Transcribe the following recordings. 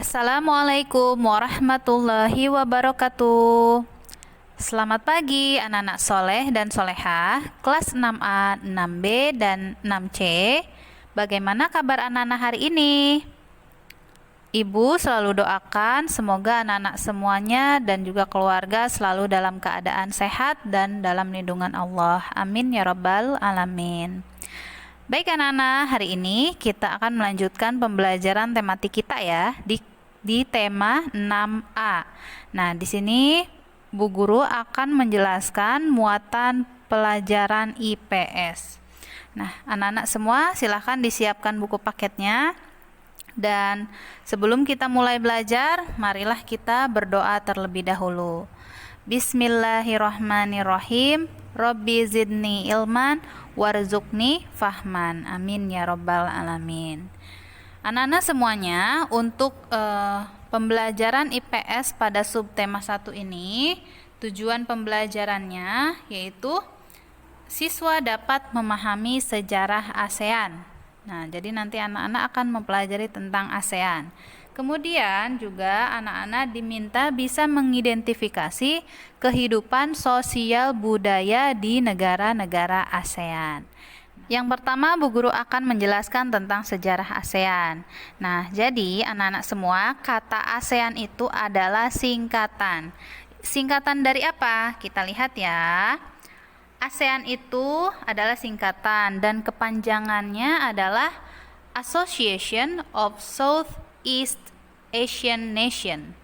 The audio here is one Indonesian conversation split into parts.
Assalamualaikum warahmatullahi wabarakatuh. Selamat pagi anak-anak soleh dan solehah kelas 6A, 6B, dan 6C. Bagaimana kabar anak-anak hari ini? Ibu selalu doakan semoga anak-anak semuanya dan juga keluarga selalu dalam keadaan sehat dan dalam lindungan Allah. Amin ya rabbal alamin. Baik anak-anak, hari ini kita akan melanjutkan pembelajaran tematik kita ya di tema 6A. Nah, di sini Bu Guru akan menjelaskan muatan pelajaran IPS. Nah, anak-anak semua silahkan disiapkan buku paketnya. Dan sebelum kita mulai belajar, marilah kita berdoa terlebih dahulu. Bismillahirrahmanirrahim. Rabbi zidni ilman warzuqni fahman. Amin ya rabbal alamin. Anak-anak semuanya, untuk pembelajaran IPS pada subtema 1 ini, tujuan pembelajarannya yaitu siswa dapat memahami sejarah ASEAN. Nah, jadi nanti anak-anak akan mempelajari tentang ASEAN. Kemudian juga anak-anak diminta bisa mengidentifikasi kehidupan sosial budaya di negara-negara ASEAN. Yang pertama, Bu Guru akan menjelaskan tentang sejarah ASEAN. Nah, jadi anak-anak semua, kata ASEAN itu adalah singkatan. Singkatan dari apa? Kita lihat ya. ASEAN itu adalah singkatan dan kepanjangannya adalah Association of Southeast Asian Nation.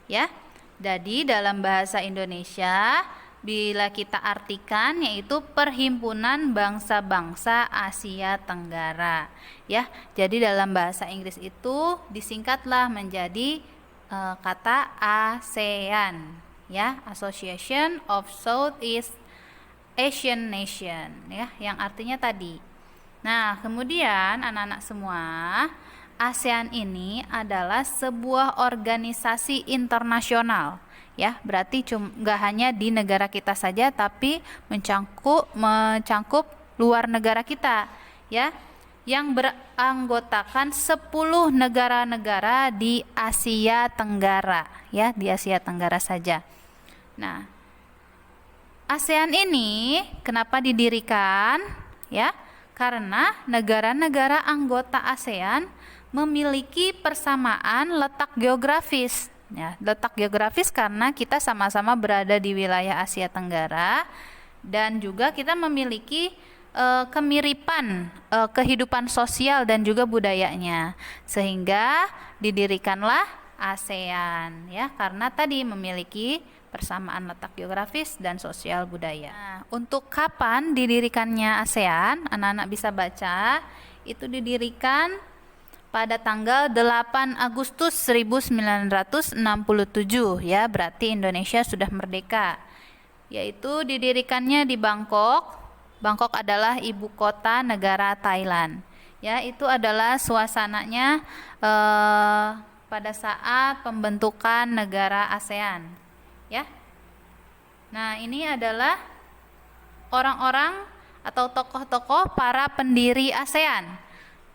Ya. Jadi dalam bahasa Indonesia, bila kita artikan, yaitu Perhimpunan Bangsa-Bangsa Asia Tenggara. Ya. Jadi dalam bahasa Inggris itu disingkatlah menjadi kata ASEAN, ya, Association of Southeast Asian Nation, ya, yang artinya tadi. Nah, kemudian anak-anak semua, ASEAN ini adalah sebuah organisasi internasional, ya, berarti nggak hanya di negara kita saja, tapi mencangkup luar negara kita, ya, yang beranggotakan 10 negara-negara di Asia Tenggara, ya, di Asia Tenggara saja. Nah, ASEAN ini kenapa didirikan? Ya, karena negara-negara anggota ASEAN memiliki persamaan letak geografis. Ya, letak geografis karena kita sama-sama berada di wilayah Asia Tenggara, dan juga kita memiliki kemiripan kehidupan sosial dan juga budayanya, sehingga didirikanlah ASEAN, ya, karena tadi memiliki persamaan letak geografis dan sosial budaya. Nah, untuk kapan didirikannya ASEAN, anak-anak bisa baca, itu didirikan pada tanggal 8 Agustus 1967, ya, berarti Indonesia sudah merdeka. Yaitu didirikannya di Bangkok. Bangkok adalah ibu kota negara Thailand. Ya, itu adalah suasananya pada saat pembentukan negara ASEAN. Ya. Nah, ini adalah orang-orang atau tokoh-tokoh para pendiri ASEAN.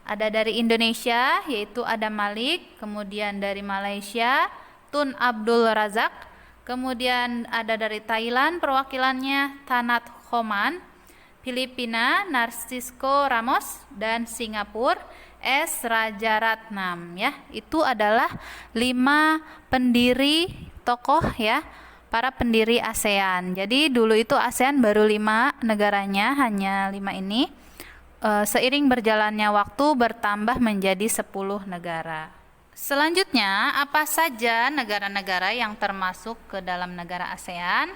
Ada dari Indonesia, yaitu Adam Malik, kemudian dari Malaysia, Tun Abdul Razak, kemudian ada dari Thailand perwakilannya Thanat Khoman, Filipina Narcisco Ramos, dan Singapura S. Rajaratnam, ya. Itu adalah 5 pendiri tokoh, ya, para pendiri ASEAN. Jadi dulu itu ASEAN baru 5 negaranya, hanya 5 ini. Seiring berjalannya waktu bertambah menjadi 10 negara. Selanjutnya, apa saja negara-negara yang termasuk ke dalam negara ASEAN?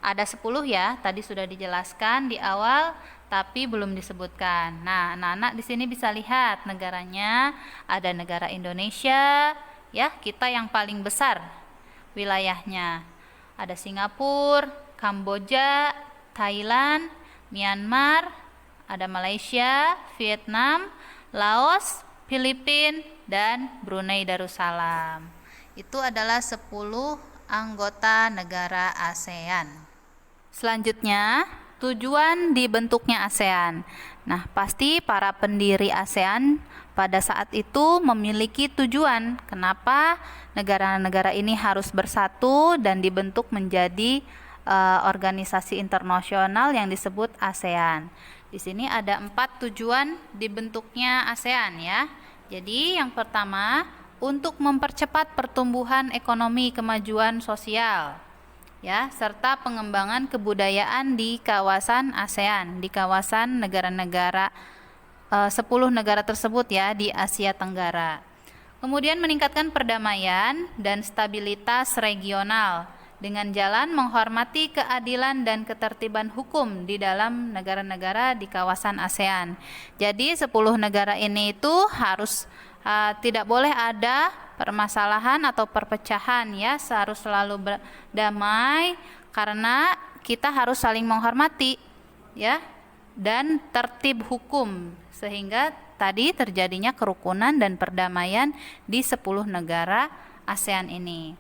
Ada 10, ya, tadi sudah dijelaskan di awal, tapi belum disebutkan. Nah, anak-anak di sini bisa lihat negaranya. Ada negara Indonesia, ya, kita yang paling besar wilayahnya. Ada Singapura, Kamboja, Thailand, Myanmar, ada Malaysia, Vietnam, Laos, Filipina, dan Brunei Darussalam. Itu adalah 10 anggota negara ASEAN. Selanjutnya, tujuan dibentuknya ASEAN. Nah, pasti para pendiri ASEAN pada saat itu memiliki tujuan kenapa negara-negara ini harus bersatu dan dibentuk menjadi organisasi internasional yang disebut ASEAN. Di sini ada 4 tujuan dibentuknya ASEAN ya. Jadi yang pertama, untuk mempercepat pertumbuhan ekonomi kemajuan sosial ya, serta pengembangan kebudayaan di kawasan ASEAN, di kawasan negara-negara 10 negara tersebut ya di Asia Tenggara. Kemudian meningkatkan perdamaian dan stabilitas regional dengan jalan menghormati keadilan dan ketertiban hukum di dalam negara-negara di kawasan ASEAN. Jadi 10 negara ini itu harus tidak boleh ada permasalahan atau perpecahan ya, harus selalu berdamai karena kita harus saling menghormati ya dan tertib hukum sehingga tadi terjadinya kerukunan dan perdamaian di 10 negara ASEAN ini.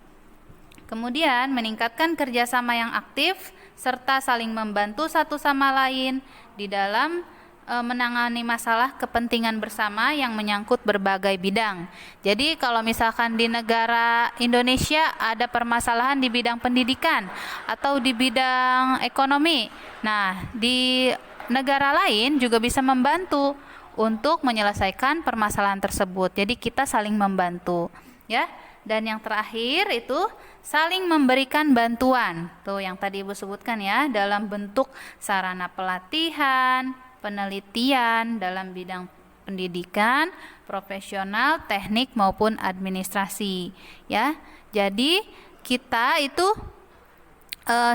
Kemudian meningkatkan kerjasama yang aktif serta saling membantu satu sama lain di dalam menangani masalah kepentingan bersama yang menyangkut berbagai bidang. Jadi kalau misalkan di negara Indonesia ada permasalahan di bidang pendidikan atau di bidang ekonomi, nah di negara lain juga bisa membantu untuk menyelesaikan permasalahan tersebut. Jadi kita saling membantu ya. Dan yang terakhir itu saling memberikan bantuan. Tuh yang tadi Ibu sebutkan ya, dalam bentuk sarana pelatihan, penelitian dalam bidang pendidikan, profesional, teknik maupun administrasi ya. Jadi kita itu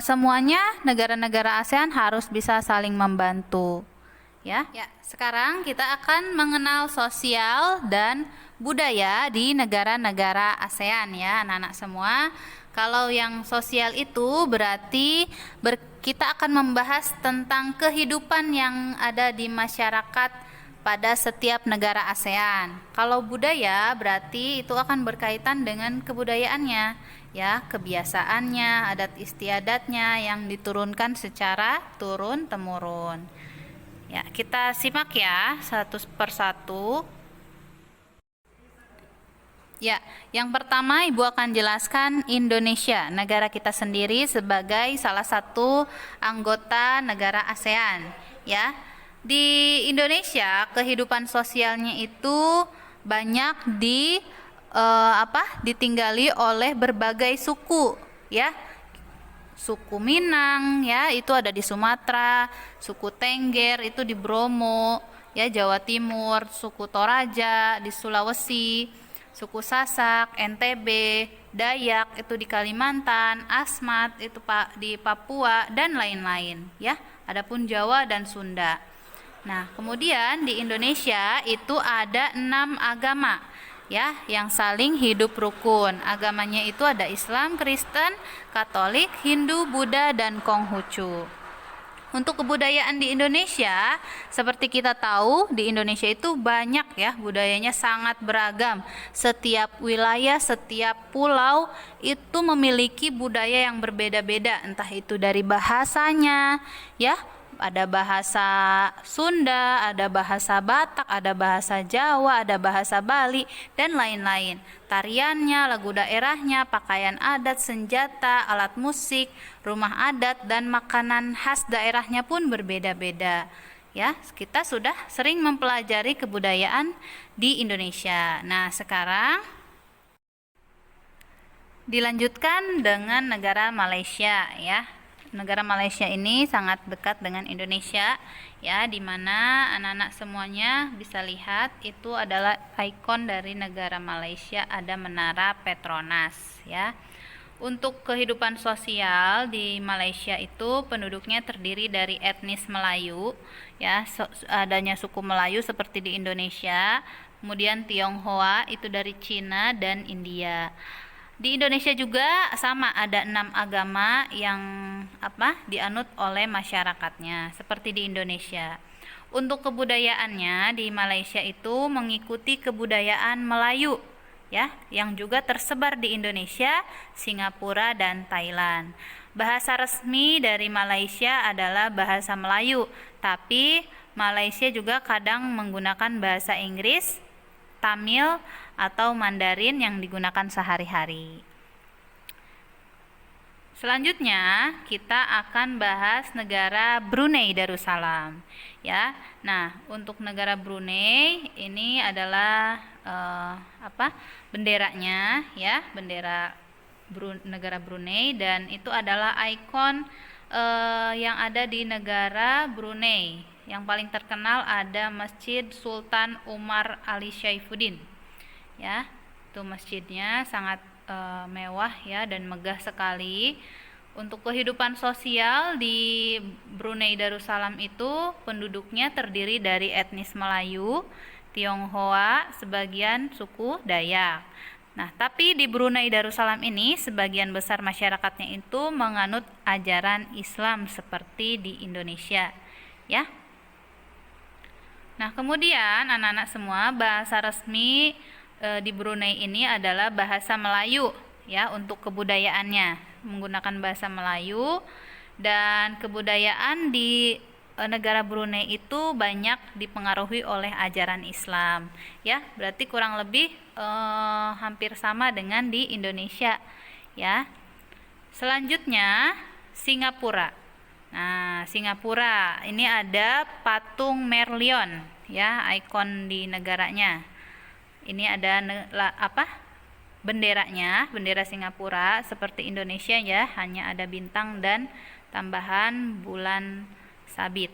semuanya negara-negara ASEAN harus bisa saling membantu ya. Sekarang kita akan mengenal sosial dan budaya di negara-negara ASEAN ya, anak-anak semua. Kalau yang sosial itu berarti kita akan membahas tentang kehidupan yang ada di masyarakat pada setiap negara ASEAN. Kalau budaya berarti itu akan berkaitan dengan kebudayaannya ya, kebiasaannya, adat istiadatnya yang diturunkan secara turun-temurun. Ya, kita simak ya satu persatu. Ya, yang pertama Ibu akan jelaskan Indonesia, negara kita sendiri sebagai salah satu anggota negara ASEAN. Ya, di Indonesia kehidupan sosialnya itu banyak ditinggali oleh berbagai suku, ya. Suku Minang, ya, itu ada di Sumatera, suku Tengger itu di Bromo, ya, Jawa Timur, suku Toraja di Sulawesi. Suku Sasak, NTB, Dayak itu di Kalimantan, Asmat itu di Papua dan lain-lain ya. Adapun Jawa dan Sunda. Nah, kemudian di Indonesia itu ada 6 agama ya yang saling hidup rukun. Agamanya itu ada Islam, Kristen, Katolik, Hindu, Buddha dan Konghucu. Untuk kebudayaan di Indonesia, seperti kita tahu, di Indonesia itu banyak ya, budayanya sangat beragam. Setiap wilayah, setiap pulau itu memiliki budaya yang berbeda-beda, entah itu dari bahasanya, ya, ada bahasa Sunda, ada bahasa Batak, ada bahasa Jawa, ada bahasa Bali, dan lain-lain. Tariannya, lagu daerahnya, pakaian adat, senjata, alat musik, rumah adat, dan makanan khas daerahnya pun berbeda-beda. Ya, kita sudah sering mempelajari kebudayaan di Indonesia. Nah, sekarang dilanjutkan dengan negara Malaysia ya. Negara Malaysia ini sangat dekat dengan Indonesia ya, di mana anak-anak semuanya bisa lihat itu adalah ikon dari negara Malaysia, ada Menara Petronas ya. Untuk kehidupan sosial di Malaysia itu penduduknya terdiri dari etnis Melayu ya, adanya suku Melayu seperti di Indonesia, kemudian Tionghoa itu dari Cina dan India. Di Indonesia juga sama, ada 6 agama yang dianut oleh masyarakatnya seperti di Indonesia. Untuk kebudayaannya di Malaysia itu mengikuti kebudayaan Melayu ya, yang juga tersebar di Indonesia, Singapura dan Thailand. Bahasa resmi dari Malaysia adalah bahasa Melayu, tapi Malaysia juga kadang menggunakan bahasa Inggris Tamil atau Mandarin yang digunakan sehari-hari. Selanjutnya kita akan bahas negara Brunei Darussalam, ya. Nah, untuk negara Brunei ini adalah benderanya, ya, bendera negara Brunei, dan itu adalah ikon yang ada di negara Brunei. Yang paling terkenal ada Masjid Sultan Umar Ali Syaifuddin, ya. Itu masjidnya sangat mewah, ya, dan megah sekali. Untuk kehidupan sosial di Brunei Darussalam itu penduduknya terdiri dari etnis Melayu, Tionghoa, sebagian suku Dayak. Nah, tapi di Brunei Darussalam ini sebagian besar masyarakatnya itu menganut ajaran Islam seperti di Indonesia, ya. Nah, kemudian anak-anak semua, bahasa resmi di Brunei ini adalah bahasa Melayu, ya, untuk kebudayaannya menggunakan bahasa Melayu, dan kebudayaan di negara Brunei itu banyak dipengaruhi oleh ajaran Islam, ya. Berarti kurang lebih hampir sama dengan di Indonesia, ya. Selanjutnya Singapura. Nah, Singapura ini ada patung Merlion, ya, ikon di negaranya. Ini ada benderanya, bendera Singapura seperti Indonesia, ya, hanya ada bintang dan tambahan bulan sabit.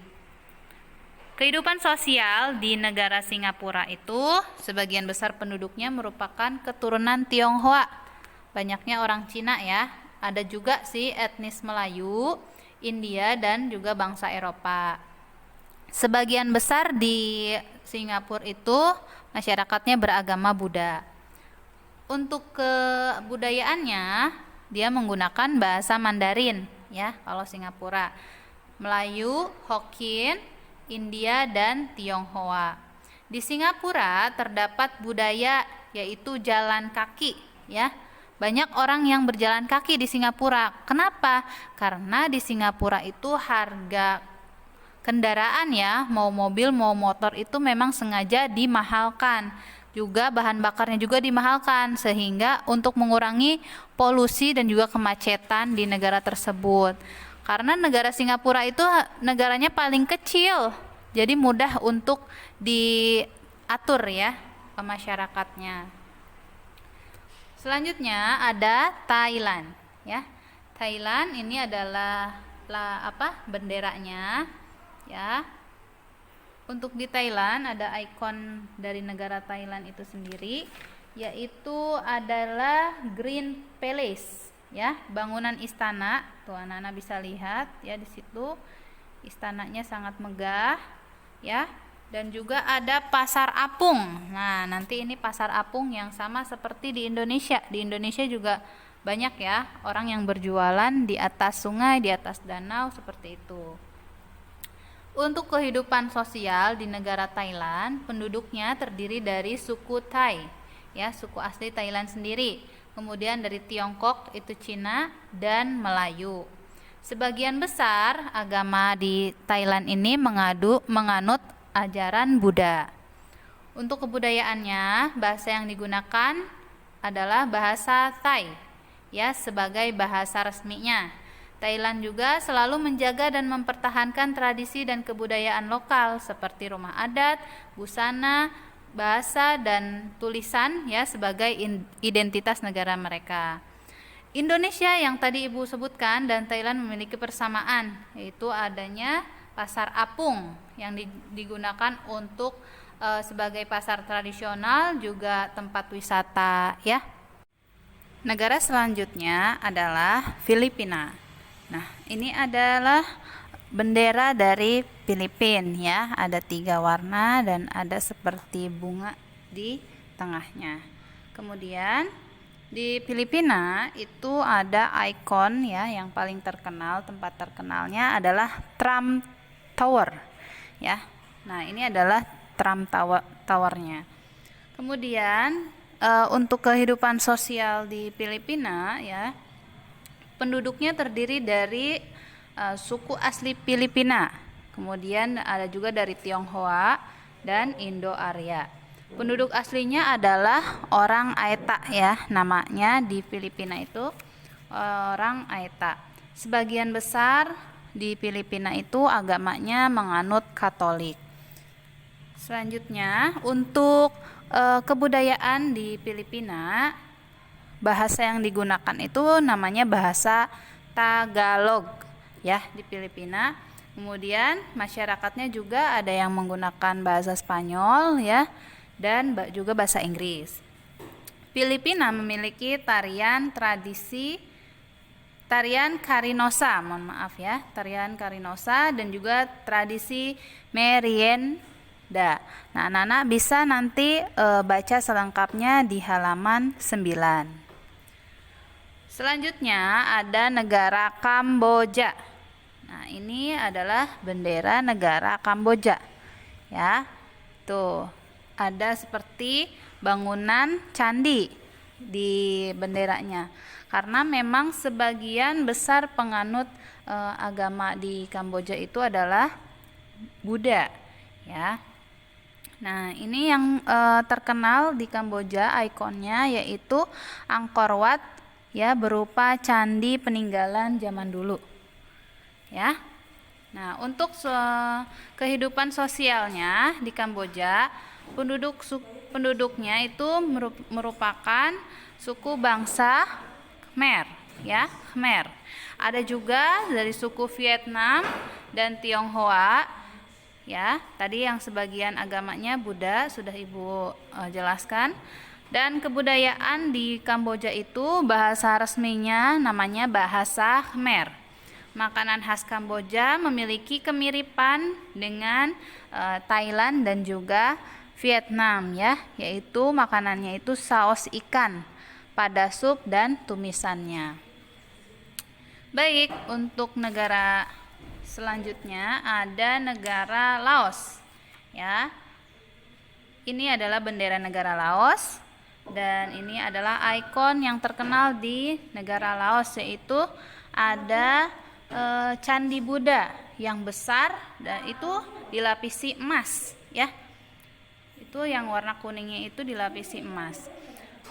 Kehidupan sosial di negara Singapura itu sebagian besar penduduknya merupakan keturunan Tionghoa. Banyaknya orang Cina, ya. Ada juga sih etnis Melayu, India, dan juga bangsa Eropa. Sebagian besar di Singapura itu masyarakatnya beragama Buddha. Untuk kebudayaannya dia menggunakan bahasa Mandarin, ya, kalau Singapura. Melayu, Hokkien, India, dan Tionghoa. Di Singapura terdapat budaya yaitu jalan kaki, ya. Banyak orang yang berjalan kaki di Singapura. Kenapa? Karena di Singapura itu harga kendaraan, ya, mau mobil mau motor itu memang sengaja dimahalkan. Juga bahan bakarnya juga dimahalkan, sehingga untuk mengurangi polusi dan juga kemacetan di negara tersebut. Karena negara Singapura itu negaranya paling kecil, jadi mudah untuk diatur, ya, ke masyarakatnya. Selanjutnya ada Thailand, ya. Thailand ini adalah benderanya, ya. Untuk di Thailand ada ikon dari negara Thailand itu sendiri, yaitu adalah Green Palace, ya, bangunan istana. Tuh anak-anak bisa lihat, ya, di situ istananya sangat megah, ya. Dan juga ada pasar apung. Nah, nanti ini pasar apung yang sama seperti di Indonesia. Di Indonesia juga banyak, ya, orang yang berjualan di atas sungai, di atas danau seperti itu. Untuk kehidupan sosial di negara Thailand, penduduknya terdiri dari suku Thai, ya, suku asli Thailand sendiri. Kemudian dari Tiongkok itu Cina dan Melayu. Sebagian besar agama di Thailand ini menganut ajaran Buddha. Untuk kebudayaannya, bahasa yang digunakan adalah bahasa Thai, ya, sebagai bahasa resminya. Thailand juga selalu menjaga dan mempertahankan tradisi dan kebudayaan lokal seperti rumah adat, busana, bahasa, dan tulisan, ya, sebagai identitas negara mereka. Indonesia yang tadi Ibu sebutkan dan Thailand memiliki persamaan, yaitu adanya pasar apung yang digunakan untuk sebagai pasar tradisional, juga tempat wisata, ya. Negara selanjutnya adalah Filipina. Nah, ini adalah bendera dari Filipina, ya. Ada 3 warna dan ada seperti bunga di tengahnya. Kemudian di Filipina itu ada ikon, ya, yang paling terkenal, tempat terkenalnya adalah Trump Tower, ya. Nah, ini adalah Trump Towernya. Kemudian untuk kehidupan sosial di Filipina, ya, penduduknya terdiri dari suku asli Filipina, kemudian ada juga dari Tionghoa dan Indo-Arya. Penduduk aslinya adalah orang Aeta ya, namanya di Filipina itu orang Aeta. Sebagian besar di Filipina itu agamanya menganut Katolik. Selanjutnya, untuk kebudayaan di Filipina, bahasa yang digunakan itu namanya bahasa Tagalog ya di Filipina. Kemudian masyarakatnya juga ada yang menggunakan bahasa Spanyol ya, dan juga bahasa Inggris. Filipina memiliki tarian Carinosa, mohon maaf ya, tarian Carinosa dan juga tradisi merienda. Nah, anak-anak bisa nanti baca selengkapnya di halaman 9. Selanjutnya ada negara Kamboja. Nah, ini adalah bendera negara Kamboja. Ya. Tuh, ada seperti bangunan candi di benderanya. Karena memang sebagian besar penganut agama di Kamboja itu adalah Buddha, ya. Nah, ini yang terkenal di Kamboja ikonnya yaitu Angkor Wat ya, berupa candi peninggalan zaman dulu. Ya. Nah, untuk kehidupan sosialnya di Kamboja, penduduknya itu merupakan suku bangsa Khmer, ya, Khmer. Ada juga dari suku Vietnam dan Tionghoa, ya. Tadi yang sebagian agamanya Buddha sudah Ibu jelaskan. Dan kebudayaan di Kamboja itu bahasa resminya namanya bahasa Khmer. Makanan khas Kamboja memiliki kemiripan dengan Thailand dan juga Vietnam ya, yaitu makanannya itu saus ikan pada sup dan tumisannya. Baik, untuk negara selanjutnya ada negara Laos ya. Ini adalah bendera negara Laos dan ini adalah ikon yang terkenal di negara Laos, yaitu ada Candi Buddha yang besar dan itu dilapisi emas ya. Itu yang warna kuningnya itu dilapisi emas.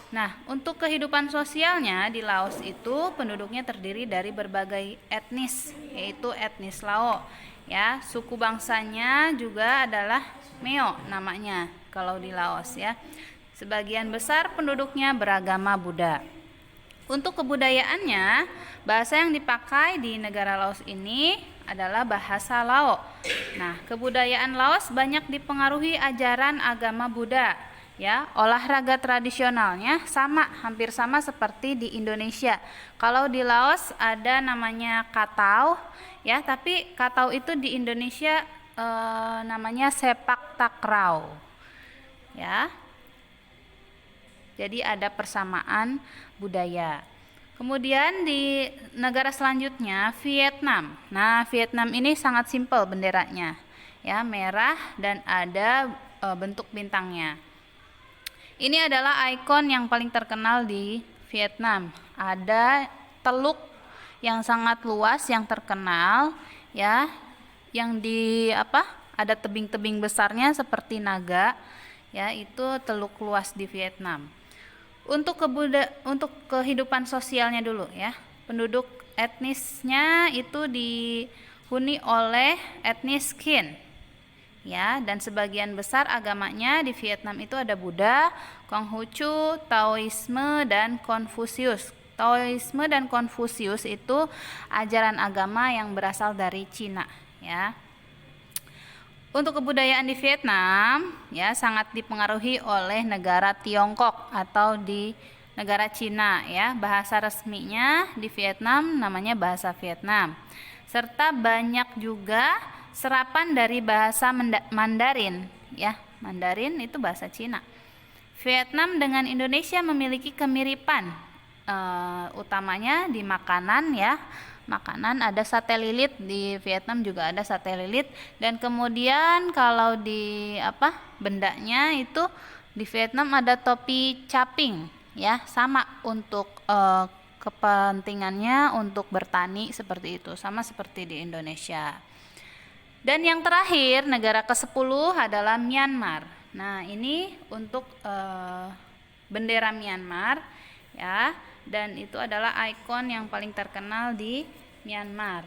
Nah, untuk kehidupan sosialnya di Laos itu penduduknya terdiri dari berbagai etnis, yaitu etnis Lao ya. Suku bangsanya juga adalah Meo namanya kalau di Laos ya. Sebagian besar penduduknya beragama Buddha. Untuk kebudayaannya, bahasa yang dipakai di negara Laos ini adalah bahasa Lao. Nah, kebudayaan Laos banyak dipengaruhi ajaran agama Buddha. Ya, olahraga tradisionalnya hampir sama seperti di Indonesia. Kalau di Laos ada namanya katau, ya, tapi katau itu di Indonesia namanya sepak takraw. Ya. Jadi ada persamaan budaya. Kemudian di negara selanjutnya Vietnam. Nah, Vietnam ini sangat simpel benderanya. Ya, merah dan ada bentuk bintangnya. Ini adalah ikon yang paling terkenal di Vietnam. Ada teluk yang sangat luas yang terkenal ya, yang ada tebing-tebing besarnya seperti naga ya, itu teluk luas di Vietnam. Untuk kehidupan sosialnya dulu ya. Penduduk etnisnya itu dihuni oleh etnis Kinh. Ya, dan sebagian besar agamanya di Vietnam itu ada Buddha, Konghucu, Taoisme dan Konfusius. Taoisme dan Konfusius itu ajaran agama yang berasal dari Cina ya. Untuk kebudayaan di Vietnam ya sangat dipengaruhi oleh negara Tiongkok atau di negara Cina ya. Bahasa resminya di Vietnam namanya bahasa Vietnam. Serta banyak juga serapan dari bahasa Mandarin ya. Mandarin itu bahasa Cina. Vietnam dengan Indonesia memiliki kemiripan utamanya di makanan ya. Makanan ada sate lilit, di Vietnam juga ada sate lilit, dan kemudian kalau di bendanya itu di Vietnam ada topi caping ya, sama untuk kepentingannya untuk bertani seperti itu, sama seperti di Indonesia. Dan yang terakhir negara ke-10 adalah Myanmar. Nah, ini untuk bendera Myanmar ya, dan itu adalah ikon yang paling terkenal di Myanmar.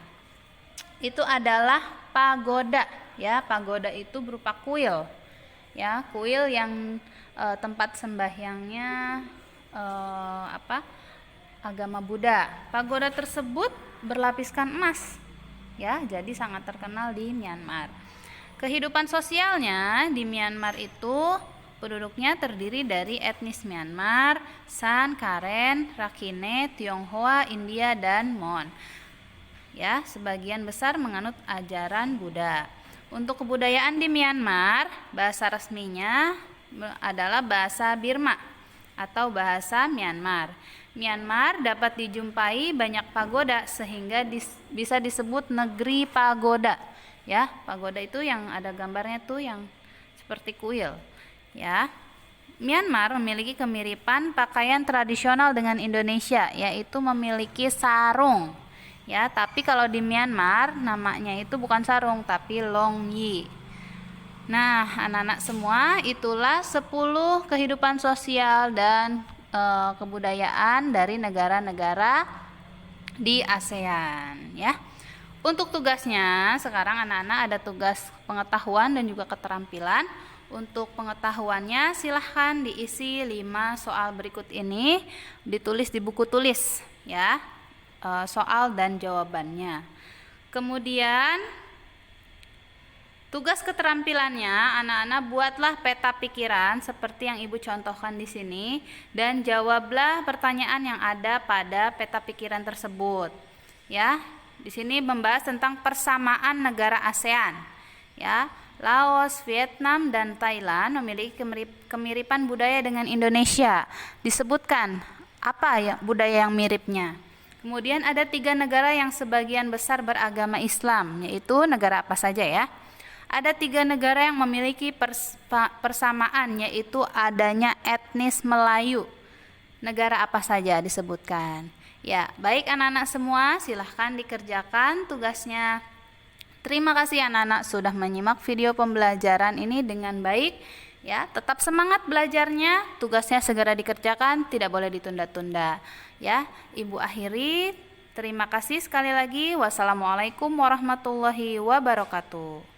Itu adalah pagoda ya. Pagoda itu berupa kuil ya, kuil yang tempat sembahyangnya agama Buddha. Pagoda tersebut berlapiskan emas ya, jadi sangat terkenal di Myanmar. Kehidupan sosialnya di Myanmar itu penduduknya terdiri dari etnis Myanmar, San, Karen, Rakhine, Tionghoa, India, dan Mon. Ya, sebagian besar menganut ajaran Buddha. Untuk kebudayaan di Myanmar, bahasa resminya adalah bahasa Burma atau bahasa Myanmar. Myanmar dapat dijumpai banyak pagoda sehingga bisa disebut negeri pagoda. Ya, pagoda itu yang ada gambarnya tuh yang seperti kuil. Ya. Myanmar memiliki kemiripan pakaian tradisional dengan Indonesia, yaitu memiliki sarung. Ya, tapi kalau di Myanmar namanya itu bukan sarung tapi longyi. Nah, anak-anak semua, itulah 10 kehidupan sosial dan kebudayaan dari negara-negara di ASEAN ya. Untuk tugasnya, sekarang anak-anak ada tugas pengetahuan dan juga keterampilan. Untuk pengetahuannya silahkan diisi 5 soal berikut ini, ditulis di buku tulis ya, soal dan jawabannya. Kemudian tugas keterampilannya, anak-anak buatlah peta pikiran seperti yang Ibu contohkan di sini dan jawablah pertanyaan yang ada pada peta pikiran tersebut. Ya, di sini membahas tentang persamaan negara ASEAN. Ya, Laos, Vietnam, dan Thailand memiliki kemiripan budaya dengan Indonesia. Disebutkan apa ya budaya yang miripnya. Kemudian ada 3 negara yang sebagian besar beragama Islam, yaitu negara apa saja ya? Ada 3 negara yang memiliki persamaan, yaitu adanya etnis Melayu. Negara apa saja disebutkan? Ya, baik anak-anak semua, silahkan dikerjakan tugasnya. Terima kasih anak-anak sudah menyimak video pembelajaran ini dengan baik. Ya, tetap semangat belajarnya, tugasnya segera dikerjakan, tidak boleh ditunda-tunda. Ya, Ibu akhiri. Terima kasih sekali lagi. Wassalamualaikum warahmatullahi wabarakatuh.